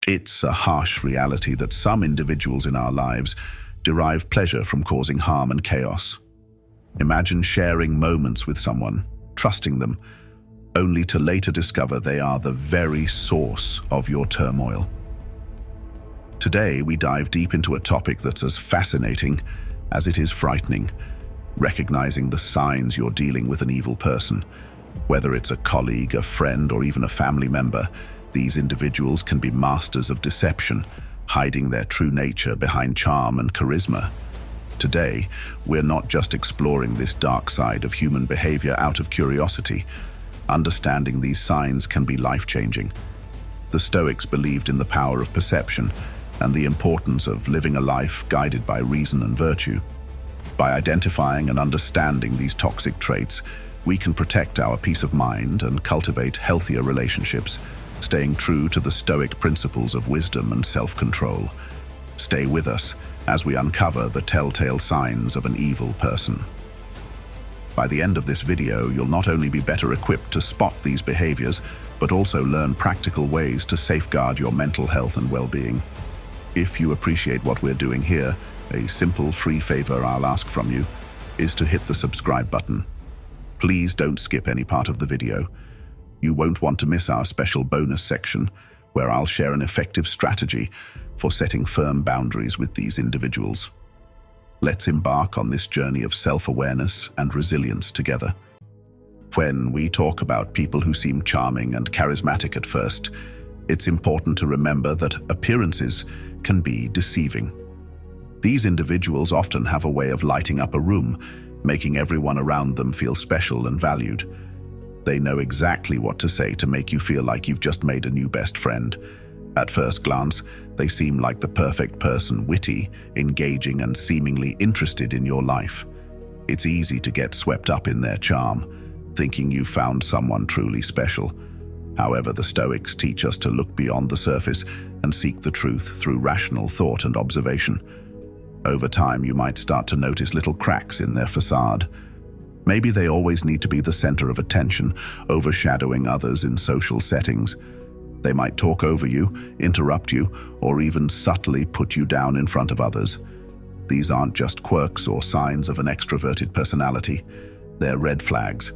It's a harsh reality that some individuals in our lives derive pleasure from causing harm and chaos. Imagine sharing moments with someone, trusting them, only to later discover they are the very source of your turmoil. Today, we dive deep into a topic that's as fascinating as it is frightening, recognizing the signs you're dealing with an evil person. Whether it's a colleague, a friend, or even a family member, these individuals can be masters of deception, hiding their true nature behind charm and charisma. Today, we're not just exploring this dark side of human behavior out of curiosity. Understanding these signs can be life-changing. The Stoics believed in the power of perception and the importance of living a life guided by reason and virtue. By identifying and understanding these toxic traits, we can protect our peace of mind and cultivate healthier relationships, staying true to the Stoic principles of wisdom and self-control. Stay with us as we uncover the telltale signs of an evil person. By the end of this video, you'll not only be better equipped to spot these behaviors, but also learn practical ways to safeguard your mental health and well-being. If you appreciate what we're doing here, a simple free favor I'll ask from you is to hit the subscribe button. Please don't skip any part of the video. You won't want to miss our special bonus section, where I'll share an effective strategy for setting firm boundaries with these individuals. Let's embark on this journey of self-awareness and resilience together. When we talk about people who seem charming and charismatic at first, it's important to remember that appearances can be deceiving. These individuals often have a way of lighting up a room, making everyone around them feel special and valued. They know exactly what to say to make you feel like you've just made a new best friend. At first glance, they seem like the perfect person, witty, engaging, and seemingly interested in your life. It's easy to get swept up in their charm, thinking you've found someone truly special. However, the Stoics teach us to look beyond the surface and seek the truth through rational thought and observation. Over time, you might start to notice little cracks in their facade. Maybe they always need to be the center of attention, overshadowing others in social settings. They might talk over you, interrupt you, or even subtly put you down in front of others. These aren't just quirks or signs of an extroverted personality. They're red flags.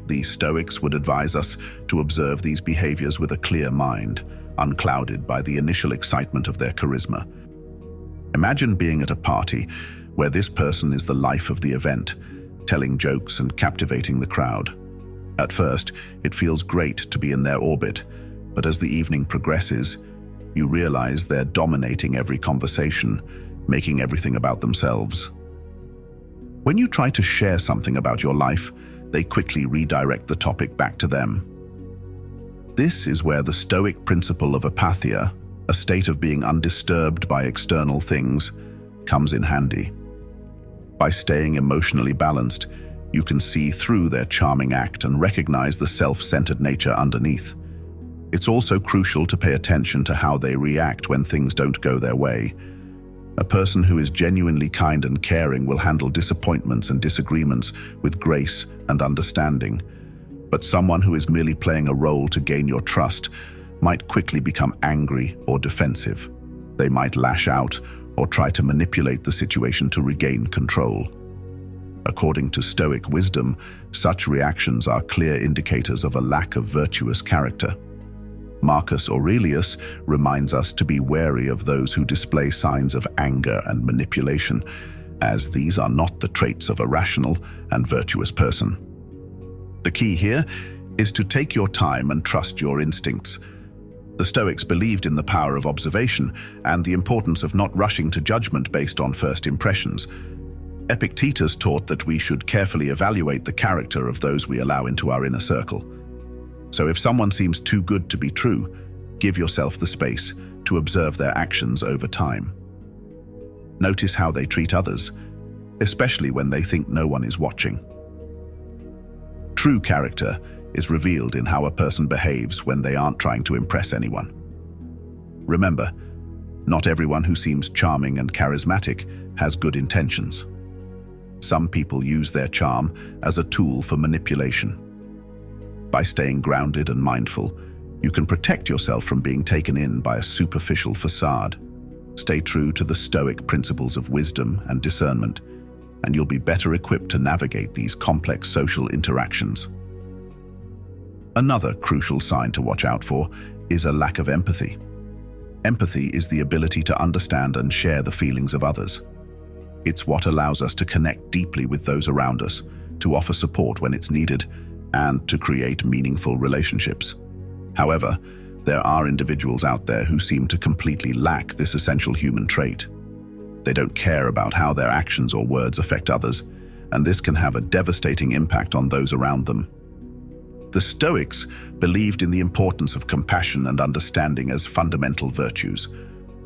The Stoics would advise us to observe these behaviors with a clear mind, unclouded by the initial excitement of their charisma. Imagine being at a party where this person is the life of the event, telling jokes and captivating the crowd. At first, it feels great to be in their orbit, but as the evening progresses, you realize they're dominating every conversation, making everything about themselves. When you try to share something about your life, they quickly redirect the topic back to them. This is where the Stoic principle of apatheia, a state of being undisturbed by external things, comes in handy. By staying emotionally balanced, you can see through their charming act and recognize the self-centered nature underneath. It's also crucial to pay attention to how they react when things don't go their way. A person who is genuinely kind and caring will handle disappointments and disagreements with grace and understanding. But someone who is merely playing a role to gain your trust might quickly become angry or defensive. They might lash out or try to manipulate the situation to regain control. According to Stoic wisdom, such reactions are clear indicators of a lack of virtuous character. Marcus Aurelius reminds us to be wary of those who display signs of anger and manipulation, as these are not the traits of a rational and virtuous person. The key here is to take your time and trust your instincts. The Stoics believed in the power of observation and the importance of not rushing to judgment based on first impressions. Epictetus taught that we should carefully evaluate the character of those we allow into our inner circle. So if someone seems too good to be true, give yourself the space to observe their actions over time. Notice how they treat others, especially when they think no one is watching. True character is revealed in how a person behaves when they aren't trying to impress anyone. Remember, not everyone who seems charming and charismatic has good intentions. Some people use their charm as a tool for manipulation. By staying grounded and mindful, You can protect yourself from being taken in by a superficial facade. Stay true to the Stoic principles of wisdom and discernment, and you'll be better equipped to navigate these complex social interactions. Another crucial sign to watch out for is a lack of empathy. Empathy is the ability to understand and share the feelings of others. It's what allows us to connect deeply with those around us, to offer support when it's needed, and to create meaningful relationships. However, there are individuals out there who seem to completely lack this essential human trait. They don't care about how their actions or words affect others, and this can have a devastating impact on those around them. The Stoics believed in the importance of compassion and understanding as fundamental virtues.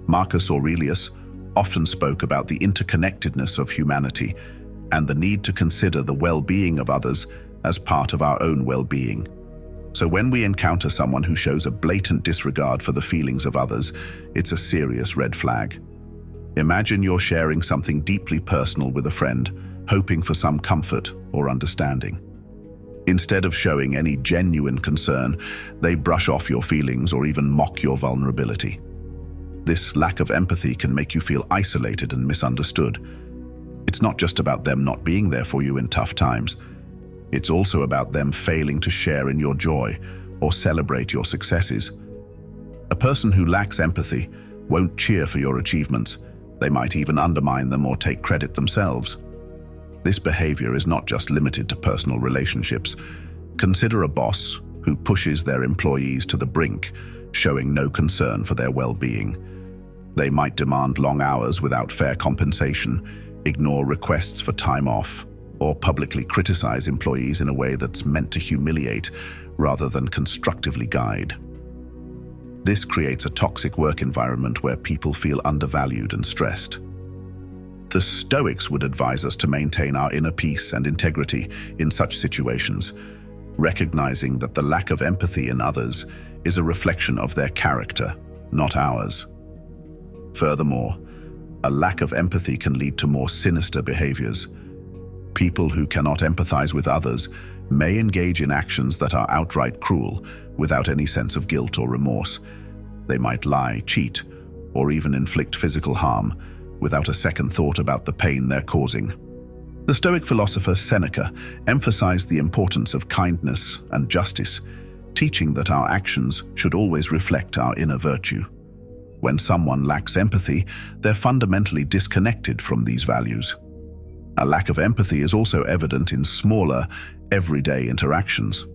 Marcus Aurelius often spoke about the interconnectedness of humanity and the need to consider the well-being of others as part of our own well-being. So when we encounter someone who shows a blatant disregard for the feelings of others, it's a serious red flag. Imagine you're sharing something deeply personal with a friend, hoping for some comfort or understanding. Instead of showing any genuine concern, they brush off your feelings or even mock your vulnerability. This lack of empathy can make you feel isolated and misunderstood. It's not just about them not being there for you in tough times. It's also about them failing to share in your joy or celebrate your successes. A person who lacks empathy won't cheer for your achievements. They might even undermine them or take credit themselves. This behavior is not just limited to personal relationships. Consider a boss who pushes their employees to the brink, showing no concern for their well-being. They might demand long hours without fair compensation, ignore requests for time off, or publicly criticize employees in a way that's meant to humiliate rather than constructively guide. This creates a toxic work environment where people feel undervalued and stressed. The Stoics would advise us to maintain our inner peace and integrity in such situations, recognizing that the lack of empathy in others is a reflection of their character, not ours. Furthermore, a lack of empathy can lead to more sinister behaviors. People who cannot empathize with others may engage in actions that are outright cruel without any sense of guilt or remorse. They might lie, cheat, or even inflict physical harm without a second thought about the pain they're causing. The Stoic philosopher Seneca emphasized the importance of kindness and justice, teaching that our actions should always reflect our inner virtue. When someone lacks empathy, they're fundamentally disconnected from these values. A lack of empathy is also evident in smaller, everyday interactions.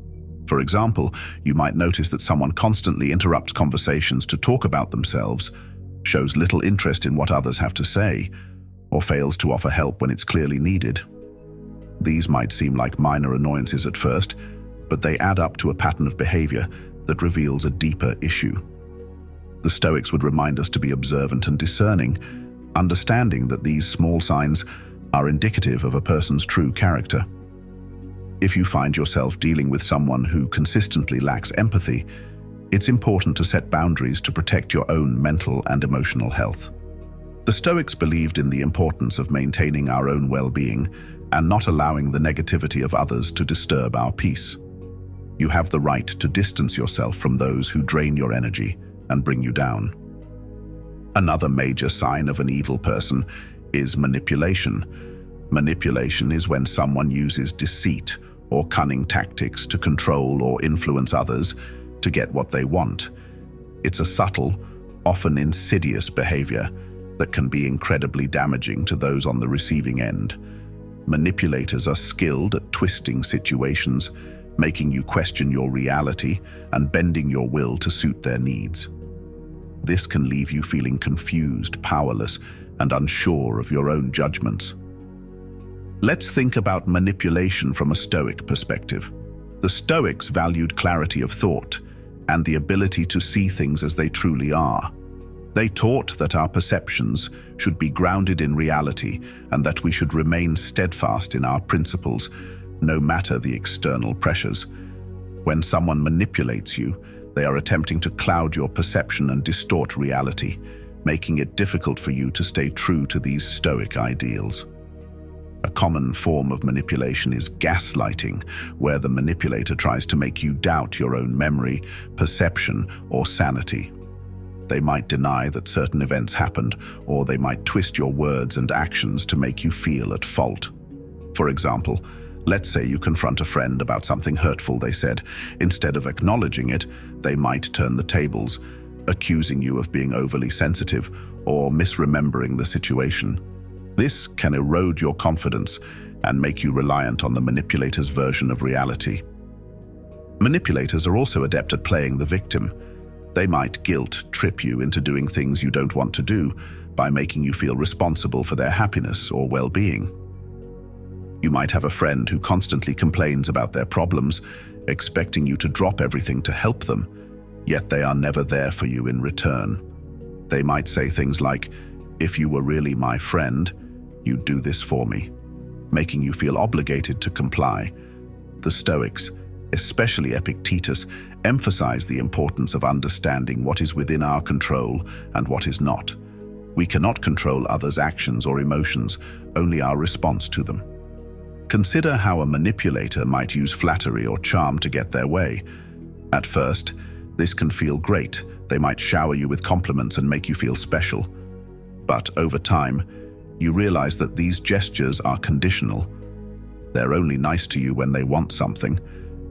For example, you might notice that someone constantly interrupts conversations to talk about themselves, shows little interest in what others have to say, or fails to offer help when it's clearly needed. These might seem like minor annoyances at first, but they add up to a pattern of behavior that reveals a deeper issue. The Stoics would remind us to be observant and discerning, understanding that these small signs are indicative of a person's true character. If you find yourself dealing with someone who consistently lacks empathy, it's important to set boundaries to protect your own mental and emotional health. The Stoics believed in the importance of maintaining our own well-being and not allowing the negativity of others to disturb our peace. You have the right to distance yourself from those who drain your energy and bring you down. Another major sign of an evil person is manipulation. Manipulation is when someone uses deceit or cunning tactics to control or influence others to get what they want. It's a subtle, often insidious behavior that can be incredibly damaging to those on the receiving end. Manipulators are skilled at twisting situations, making you question your reality and bending your will to suit their needs. This can leave you feeling confused, powerless, and unsure of your own judgments. Let's think about manipulation from a Stoic perspective. The Stoics valued clarity of thought and the ability to see things as they truly are. They taught that our perceptions should be grounded in reality and that we should remain steadfast in our principles, no matter the external pressures. When someone manipulates you, they are attempting to cloud your perception and distort reality, making it difficult for you to stay true to these Stoic ideals. A common form of manipulation is gaslighting, where the manipulator tries to make you doubt your own memory, perception, or sanity. They might deny that certain events happened, or they might twist your words and actions to make you feel at fault. For example, let's say you confront a friend about something hurtful they said. Instead of acknowledging it, they might turn the tables, accusing you of being overly sensitive or misremembering the situation. This can erode your confidence and make you reliant on the manipulator's version of reality. Manipulators are also adept at playing the victim. They might guilt-trip you into doing things you don't want to do by making you feel responsible for their happiness or well-being. You might have a friend who constantly complains about their problems, expecting you to drop everything to help them, yet they are never there for you in return. They might say things like, "If you were really my friend, you'd do this for me," making you feel obligated to comply. The Stoics, especially Epictetus, emphasize the importance of understanding what is within our control and what is not. We cannot control others' actions or emotions, only our response to them. Consider how a manipulator might use flattery or charm to get their way. At first, this can feel great. They might shower you with compliments and make you feel special. But over time, you realize that these gestures are conditional. They're only nice to you when they want something.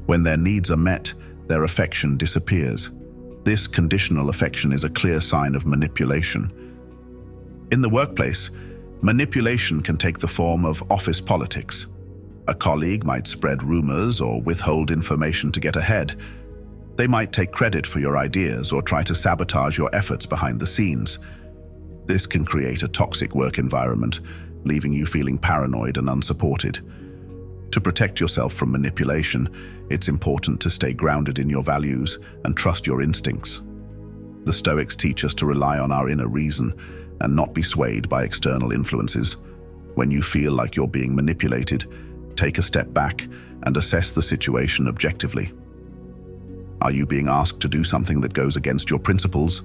When their needs are met, their affection disappears. This conditional affection is a clear sign of manipulation. In the workplace, manipulation can take the form of office politics. A colleague might spread rumors or withhold information to get ahead. They might take credit for your ideas or try to sabotage your efforts behind the scenes. This can create a toxic work environment, leaving you feeling paranoid and unsupported. To protect yourself from manipulation, it's important to stay grounded in your values and trust your instincts. The Stoics teach us to rely on our inner reason and not be swayed by external influences. When you feel like you're being manipulated, take a step back and assess the situation objectively. Are you being asked to do something that goes against your principles?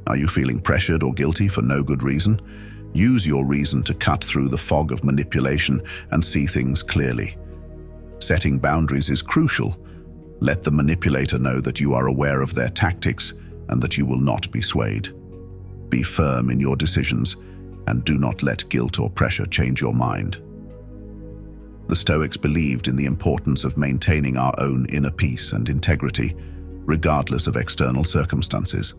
Are you feeling pressured or guilty for no good reason? Use your reason to cut through the fog of manipulation and see things clearly. Setting boundaries is crucial. Let the manipulator know that you are aware of their tactics and that you will not be swayed. Be firm in your decisions and do not let guilt or pressure change your mind. The Stoics believed in the importance of maintaining our own inner peace and integrity, regardless of external circumstances.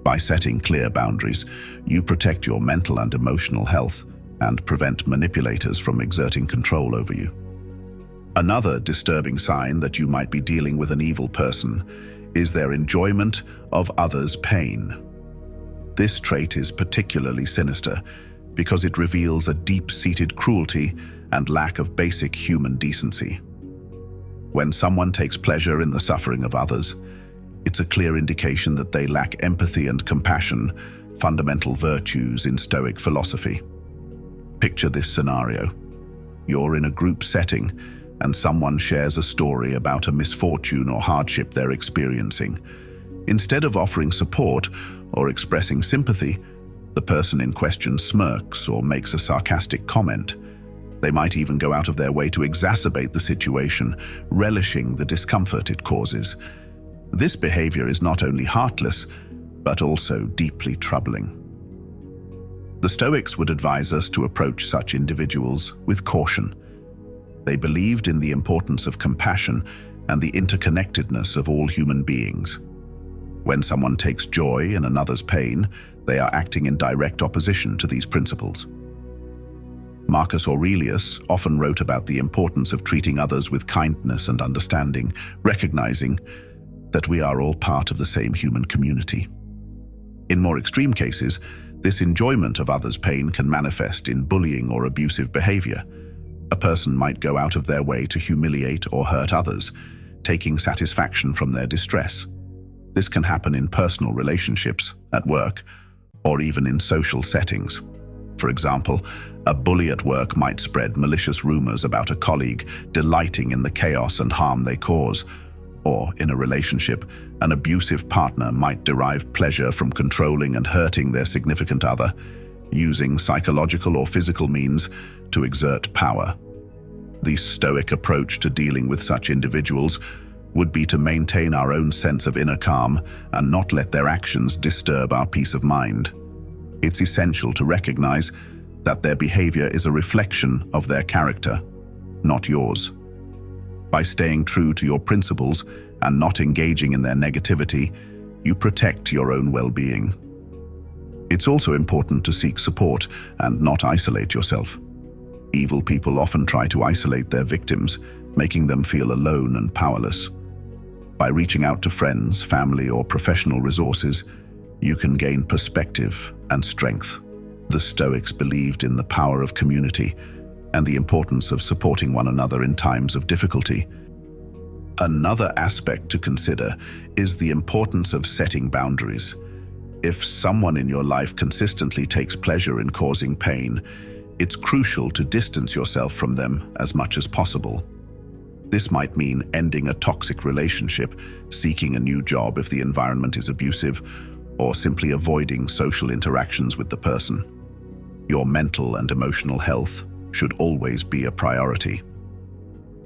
By setting clear boundaries, you protect your mental and emotional health and prevent manipulators from exerting control over you. Another disturbing sign that you might be dealing with an evil person is their enjoyment of others' pain. This trait is particularly sinister because it reveals a deep-seated cruelty and lack of basic human decency. When someone takes pleasure in the suffering of others, it's a clear indication that they lack empathy and compassion, fundamental virtues in Stoic philosophy. Picture this scenario. You're in a group setting, and someone shares a story about a misfortune or hardship they're experiencing. Instead of offering support or expressing sympathy, the person in question smirks or makes a sarcastic comment. They might even go out of their way to exacerbate the situation, relishing the discomfort it causes. This behavior is not only heartless, but also deeply troubling. The Stoics would advise us to approach such individuals with caution. They believed in the importance of compassion and the interconnectedness of all human beings. When someone takes joy in another's pain, they are acting in direct opposition to these principles. Marcus Aurelius often wrote about the importance of treating others with kindness and understanding, recognizing that we are all part of the same human community. In more extreme cases, this enjoyment of others' pain can manifest in bullying or abusive behavior. A person might go out of their way to humiliate or hurt others, taking satisfaction from their distress. This can happen in personal relationships, at work, or even in social settings. For example, a bully at work might spread malicious rumors about a colleague, delighting in the chaos and harm they cause. Or, in a relationship, an abusive partner might derive pleasure from controlling and hurting their significant other, using psychological or physical means to exert power. The Stoic approach to dealing with such individuals would be to maintain our own sense of inner calm and not let their actions disturb our peace of mind. It's essential to recognize that their behavior is a reflection of their character, not yours. By staying true to your principles and not engaging in their negativity, you protect your own well-being. It's also important to seek support and not isolate yourself. Evil people often try to isolate their victims, making them feel alone and powerless. By reaching out to friends, family, or professional resources, you can gain perspective and strength. The Stoics believed in the power of community and the importance of supporting one another in times of difficulty. Another aspect to consider is the importance of setting boundaries. If someone in your life consistently takes pleasure in causing pain, it's crucial to distance yourself from them as much as possible. This might mean ending a toxic relationship, seeking a new job if the environment is abusive, or simply avoiding social interactions with the person. Your mental and emotional health should always be a priority.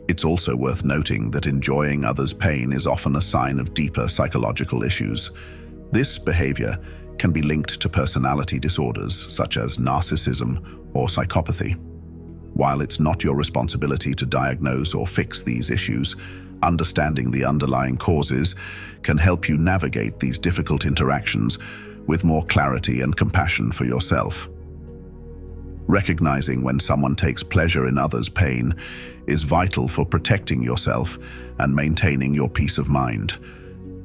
It's also worth noting that enjoying others' pain is often a sign of deeper psychological issues. This behavior can be linked to personality disorders such as narcissism or psychopathy. While it's not your responsibility to diagnose or fix these issues, understanding the underlying causes can help you navigate these difficult interactions with more clarity and compassion for yourself. Recognizing when someone takes pleasure in others' pain is vital for protecting yourself and maintaining your peace of mind.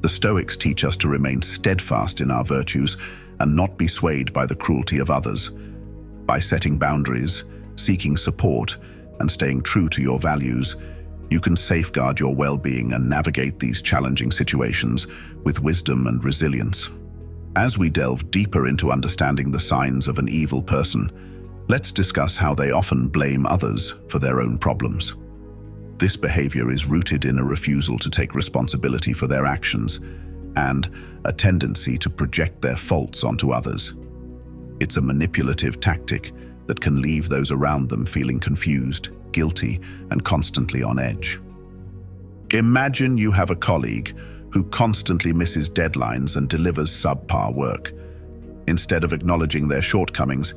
The Stoics teach us to remain steadfast in our virtues and not be swayed by the cruelty of others. By setting boundaries, seeking support, and staying true to your values, you can safeguard your well-being and navigate these challenging situations with wisdom and resilience. As we delve deeper into understanding the signs of an evil person, let's discuss how they often blame others for their own problems. This behavior is rooted in a refusal to take responsibility for their actions and a tendency to project their faults onto others. It's a manipulative tactic that can leave those around them feeling confused, guilty, and constantly on edge. Imagine you have a colleague who constantly misses deadlines and delivers subpar work. Instead of acknowledging their shortcomings,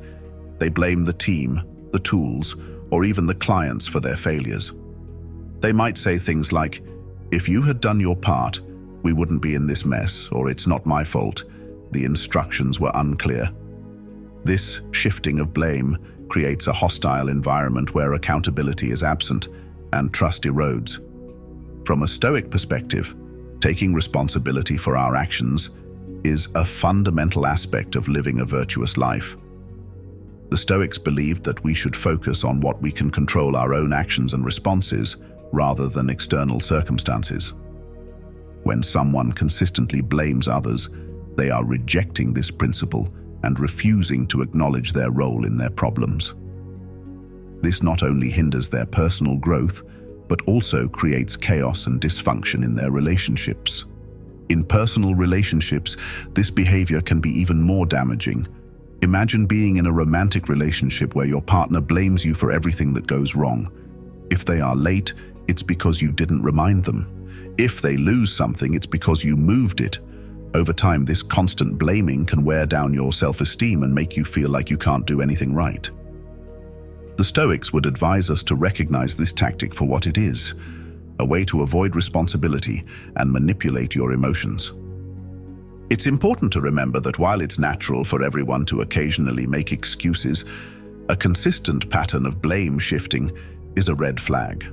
they blame the team, the tools, or even the clients for their failures. They might say things like, "If you had done your part, we wouldn't be in this mess," or "It's not my fault, the instructions were unclear." This shifting of blame creates a hostile environment where accountability is absent and trust erodes. From a Stoic perspective, taking responsibility for our actions is a fundamental aspect of living a virtuous life. The Stoics believed that we should focus on what we can control, our own actions and responses, rather than external circumstances. When someone consistently blames others, they are rejecting this principle and refusing to acknowledge their role in their problems. This not only hinders their personal growth, but also creates chaos and dysfunction in their relationships. In personal relationships, this behavior can be even more damaging. Imagine being in a romantic relationship where your partner blames you for everything that goes wrong. If they are late, it's because you didn't remind them. If they lose something, it's because you moved it. Over time, this constant blaming can wear down your self-esteem and make you feel like you can't do anything right. The Stoics would advise us to recognize this tactic for what it is, a way to avoid responsibility and manipulate your emotions. It's important to remember that while it's natural for everyone to occasionally make excuses, a consistent pattern of blame shifting is a red flag.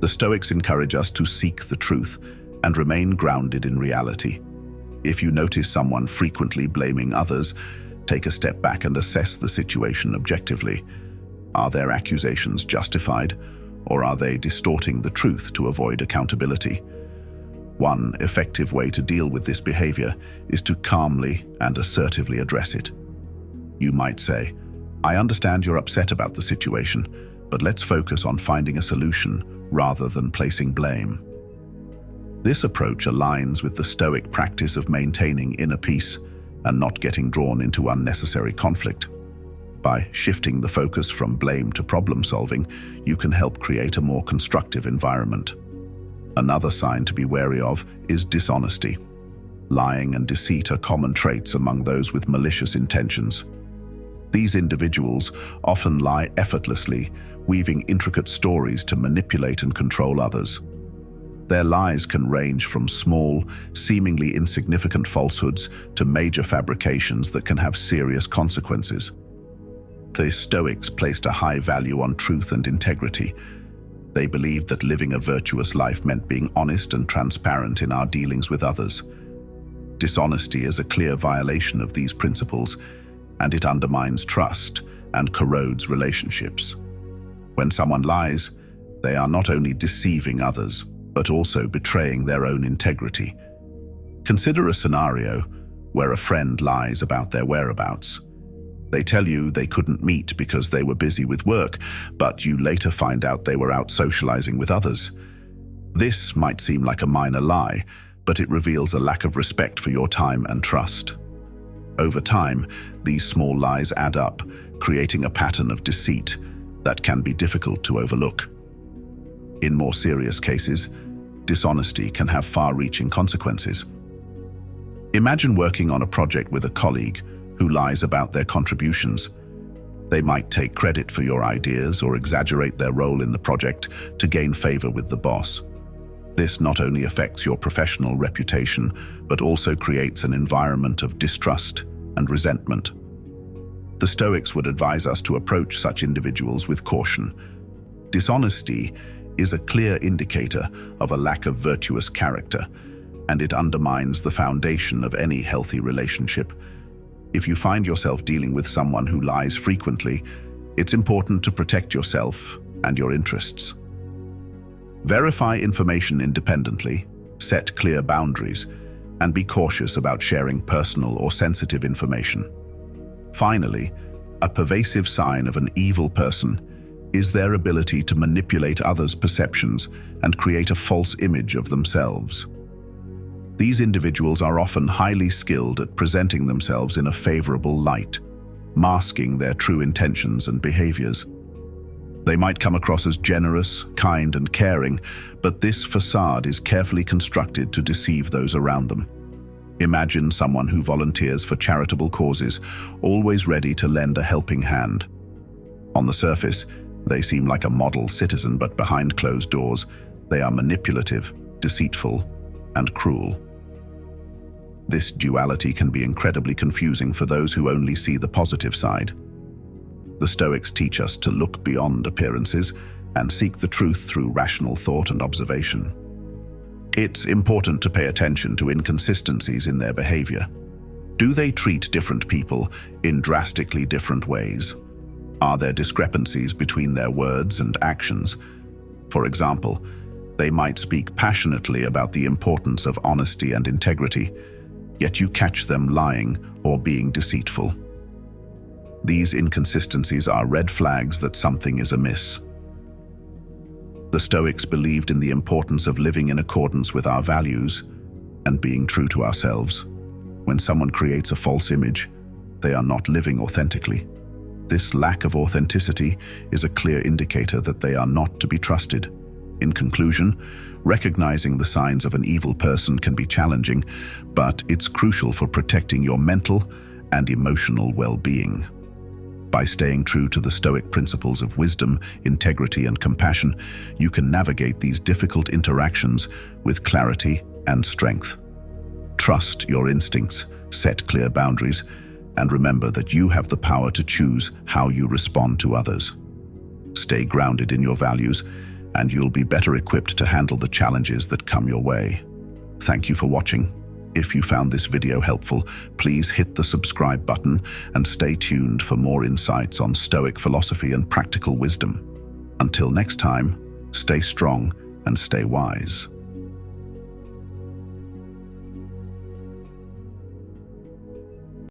The Stoics encourage us to seek the truth and remain grounded in reality. If you notice someone frequently blaming others, take a step back and assess the situation objectively. Are their accusations justified, or are they distorting the truth to avoid accountability? One effective way to deal with this behavior is to calmly and assertively address it. You might say, "I understand you're upset about the situation, but let's focus on finding a solution rather than placing blame." This approach aligns with the Stoic practice of maintaining inner peace and not getting drawn into unnecessary conflict. By shifting the focus from blame to problem solving, you can help create a more constructive environment. Another sign to be wary of is dishonesty. Lying and deceit are common traits among those with malicious intentions. These individuals often lie effortlessly, weaving intricate stories to manipulate and control others. Their lies can range from small, seemingly insignificant falsehoods to major fabrications that can have serious consequences. The Stoics placed a high value on truth and integrity. They believed that living a virtuous life meant being honest and transparent in our dealings with others. Dishonesty is a clear violation of these principles, and it undermines trust and corrodes relationships. When someone lies, they are not only deceiving others, but also betraying their own integrity. Consider a scenario where a friend lies about their whereabouts. They tell you they couldn't meet because they were busy with work, but you later find out they were out socializing with others. This might seem like a minor lie, but it reveals a lack of respect for your time and trust. Over time, these small lies add up, creating a pattern of deceit that can be difficult to overlook. In more serious cases, dishonesty can have far-reaching consequences. Imagine working on a project with a colleague who lies about their contributions. They might take credit for your ideas or exaggerate their role in the project to gain favor with the boss. This not only affects your professional reputation, but also creates an environment of distrust and resentment. The Stoics would advise us to approach such individuals with caution. Dishonesty is a clear indicator of a lack of virtuous character, and it undermines the foundation of any healthy relationship. If you find yourself dealing with someone who lies frequently, it's important to protect yourself and your interests. Verify information independently, set clear boundaries, and be cautious about sharing personal or sensitive information. Finally, a pervasive sign of an evil person is their ability to manipulate others' perceptions and create a false image of themselves. These individuals are often highly skilled at presenting themselves in a favorable light, masking their true intentions and behaviors. They might come across as generous, kind, and caring, but this facade is carefully constructed to deceive those around them. Imagine someone who volunteers for charitable causes, always ready to lend a helping hand. On the surface, they seem like a model citizen, but behind closed doors, they are manipulative, deceitful, and cruel. This duality can be incredibly confusing for those who only see the positive side. The Stoics teach us to look beyond appearances and seek the truth through rational thought and observation. It's important to pay attention to inconsistencies in their behavior. Do they treat different people in drastically different ways? Are there discrepancies between their words and actions? For example, they might speak passionately about the importance of honesty and integrity, yet you catch them lying or being deceitful. These inconsistencies are red flags that something is amiss. The Stoics believed in the importance of living in accordance with our values and being true to ourselves. When someone creates a false image, they are not living authentically. This lack of authenticity is a clear indicator that they are not to be trusted. In conclusion, recognizing the signs of an evil person can be challenging, but it's crucial for protecting your mental and emotional well-being. By staying true to the Stoic principles of wisdom, integrity, and compassion, you can navigate these difficult interactions with clarity and strength. Trust your instincts, set clear boundaries, and remember that you have the power to choose how you respond to others. Stay grounded in your values, and you'll be better equipped to handle the challenges that come your way. Thank you for watching. If you found this video helpful, please hit the subscribe button and stay tuned for more insights on Stoic philosophy and practical wisdom. Until next time, stay strong and stay wise.